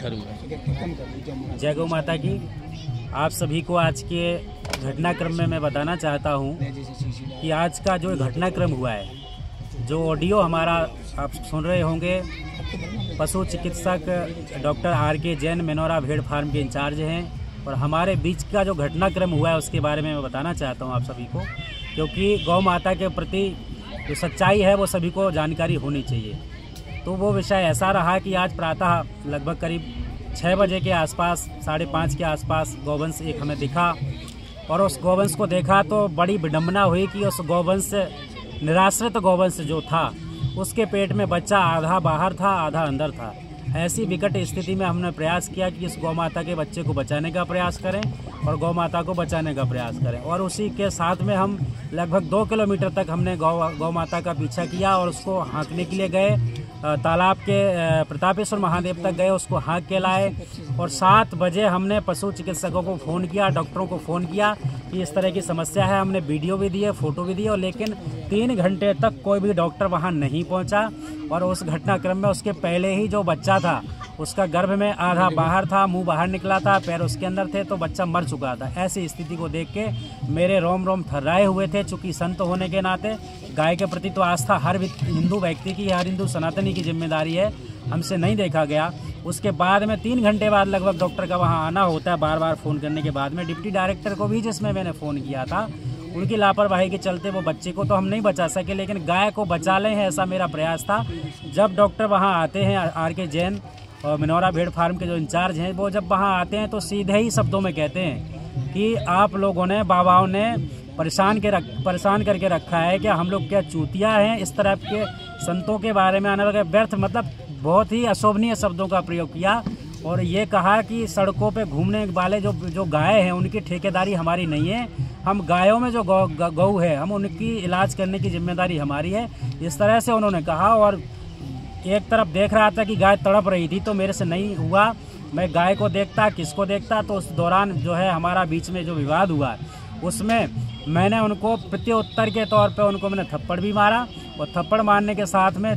मच्छर हुआ। जय गौ माता की। आप सभी को आज के घटनाक्रम में मैं बताना चाहता हूं कि आज का जो घटनाक्रम हुआ है, जो ऑडियो हमारा आप सुन रहे होंगे, पशु चिकित्सक डॉक्टर R.K. जैन मेनोरा भेड़ फार्म के इंचार्ज हैं, और हमारे बीच का जो घटनाक्रम हुआ है उसके बारे में मैं बताना चाहता हूं आप सभी को, क्योंकि गौ माता के प्रति जो सच्चाई है वो सभी को जानकारी होनी चाहिए। तो वो विषय ऐसा रहा कि आज प्रातः लगभग करीब 6 बजे के आसपास, 5:30 के आसपास गौवंश एक हमें दिखा, और उस गौवंश को देखा तो बड़ी विडंबना हुई कि उस गौवंश, निराश्रित गौवंश जो था, उसके पेट में बच्चा आधा बाहर था आधा अंदर था। ऐसी विकट स्थिति में हमने प्रयास किया कि इस गौ माता के बच्चे को बचाने का प्रयास करें और गौ माता को बचाने का प्रयास करें, और उसी के साथ में हम लगभग 2 किलोमीटर तक हमने गौ माता का पीछा किया और उसको हाँकने के लिए गए। तालाब के प्रतापेश्वर महादेव तक गए, उसको हाँक के लाए, और 7 बजे हमने पशु चिकित्सकों को फ़ोन किया, डॉक्टरों को फ़ोन किया कि इस तरह की समस्या है। हमने वीडियो भी दिए, फ़ोटो भी दिए, लेकिन 3 घंटे तक कोई भी डॉक्टर वहाँ नहीं पहुँचा। और उस घटनाक्रम में उसके पहले ही जो बच्चा था, उसका गर्भ में आधा बाहर था, मुंह बाहर निकला था, पैर उसके अंदर थे, तो बच्चा मर चुका था। ऐसी स्थिति को देख के मेरे रोम रोम थर्राए हुए थे। चूँकि संत होने के नाते गाय के प्रति तो आस्था हर हिंदू व्यक्ति की, हर हिंदू सनातनी की जिम्मेदारी है, हमसे नहीं देखा गया। उसके बाद में 3 घंटे बाद लगभग डॉक्टर का वहाँ आना होता है, बार बार फ़ोन करने के बाद में डिप्टी डायरेक्टर को भी, जिसमें मैंने फ़ोन किया था, उनकी लापरवाही के चलते वो बच्चे को तो हम नहीं बचा सके, लेकिन गाय को बचा लें, ऐसा मेरा प्रयास था। जब डॉक्टर वहाँ आते हैं, R.K. जैन और मेनोरा भेड़ फार्म के जो इंचार्ज हैं, वो जब वहाँ आते हैं तो सीधे ही शब्दों में कहते हैं कि आप लोगों ने, बाबाओं ने परेशान करके रखा है, क्या हम लोग क्या चूतिया हैं? इस तरह के संतों के बारे में आने लगे व्यर्थ, मतलब बहुत ही अशोभनीय शब्दों का प्रयोग किया, और ये कहा कि सड़कों पे घूमने वाले जो गाय हैं उनकी ठेकेदारी हमारी नहीं है, हम गायों में जो गौ है, हम उनकी इलाज करने की जिम्मेदारी हमारी है। इस तरह से उन्होंने कहा, और एक तरफ देख रहा था कि गाय तड़प रही थी, तो मेरे से नहीं हुआ, मैं गाय को देखता, किसको देखता। तो उस दौरान जो है हमारा बीच में जो विवाद हुआ, उसमें मैंने उनको प्रत्युत्तर के तौर पे उनको मैंने थप्पड़ भी मारा, और थप्पड़ मारने के साथ में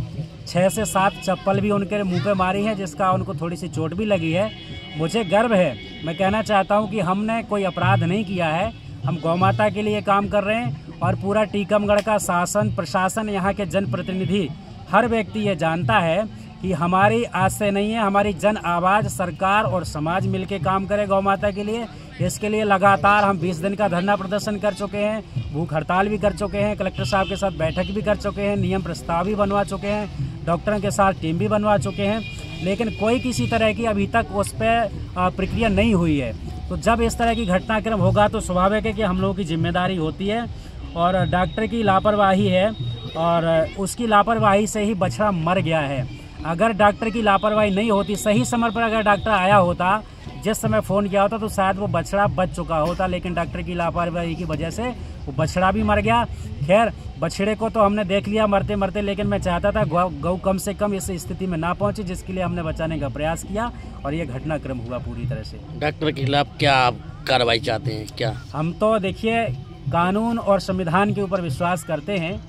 6 से 7 चप्पल भी उनके मुंह पे मारी है, जिसका उनको थोड़ी सी चोट भी लगी है। मुझे गर्व है, मैं कहना चाहता हूं कि हमने कोई अपराध नहीं किया है, हम गौ माता के लिए काम कर रहे हैं, और पूरा टीकमगढ़ का शासन, प्रशासन, यहाँ के जनप्रतिनिधि, हर व्यक्ति ये जानता है कि हमारी आज से नहीं है, हमारी जन आवाज़, सरकार और समाज मिलके काम करे गौ माता के लिए। इसके लिए लगातार हम 20 दिन का धरना प्रदर्शन कर चुके हैं, भूख हड़ताल भी कर चुके हैं, कलेक्टर साहब के साथ बैठक भी कर चुके हैं, नियम प्रस्ताव भी बनवा चुके हैं, डॉक्टरों के साथ टीम भी बनवा चुके हैं, लेकिन कोई किसी तरह की अभी तक उस पर प्रक्रिया नहीं हुई है। तो जब इस तरह की घटनाक्रम होगा तो स्वाभाविक है कि हम लोगों की जिम्मेदारी होती है, और डॉक्टर की लापरवाही है, और उसकी लापरवाही से ही बछड़ा मर गया है। अगर डॉक्टर की लापरवाही नहीं होती, सही समय पर अगर डॉक्टर आया होता, जिस समय फ़ोन किया होता, तो शायद वो बछड़ा बच चुका होता, लेकिन डॉक्टर की लापरवाही की वजह से वो बछड़ा भी मर गया। खैर, बछड़े को तो हमने देख लिया मरते मरते, लेकिन मैं चाहता था गौ कम से कम इस स्थिति में ना पहुंचे, जिसके लिए हमने बचाने का प्रयास किया, और ये घटनाक्रम हुआ पूरी तरह से। डॉक्टर के खिलाफ क्या आप कार्रवाई चाहते हैं? क्या हम तो देखिए कानून और संविधान के ऊपर विश्वास करते हैं,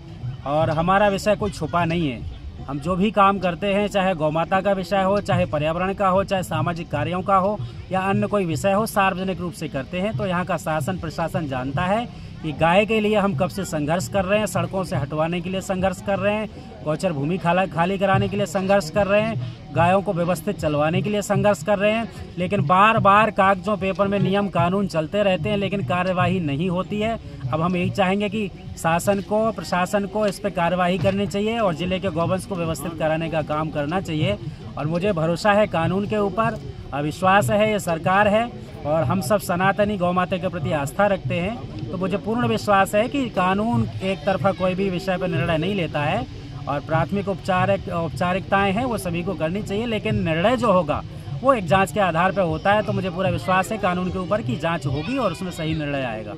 और हमारा विषय कोई छुपा नहीं है। हम जो भी काम करते हैं, चाहे गौ माता का विषय हो, चाहे पर्यावरण का हो, चाहे सामाजिक कार्यों का हो, या अन्य कोई विषय हो, सार्वजनिक रूप से करते हैं। तो यहाँ का शासन प्रशासन जानता है कि गाय के लिए हम कब से संघर्ष कर रहे हैं, सड़कों से हटवाने के लिए संघर्ष कर रहे हैं, गौचर भूमि खाली कराने के लिए संघर्ष कर रहे हैं, गायों को व्यवस्थित चलवाने के लिए संघर्ष कर रहे हैं, लेकिन बार बार कागजों पेपर में नियम कानून चलते रहते हैं, लेकिन कार्यवाही नहीं होती है। अब हम यही चाहेंगे कि शासन को, प्रशासन को इस पर कार्यवाही करनी चाहिए, और जिले के गौवंश को व्यवस्थित कराने का काम करना चाहिए। और मुझे भरोसा है कानून के ऊपर, विश्वास है, ये सरकार है, और हम सब सनातनी गौ माता के प्रति आस्था रखते हैं। तो मुझे पूर्ण विश्वास है कि कानून एक तरफा कोई भी विषय पर निर्णय नहीं लेता है, और प्राथमिक औपचारिकताएं हैं वो सभी को करनी चाहिए, लेकिन निर्णय जो होगा वो एक जांच के आधार पर होता है। तो मुझे पूरा विश्वास है कानून के ऊपर की जांच होगी और उसमें सही निर्णय आएगा।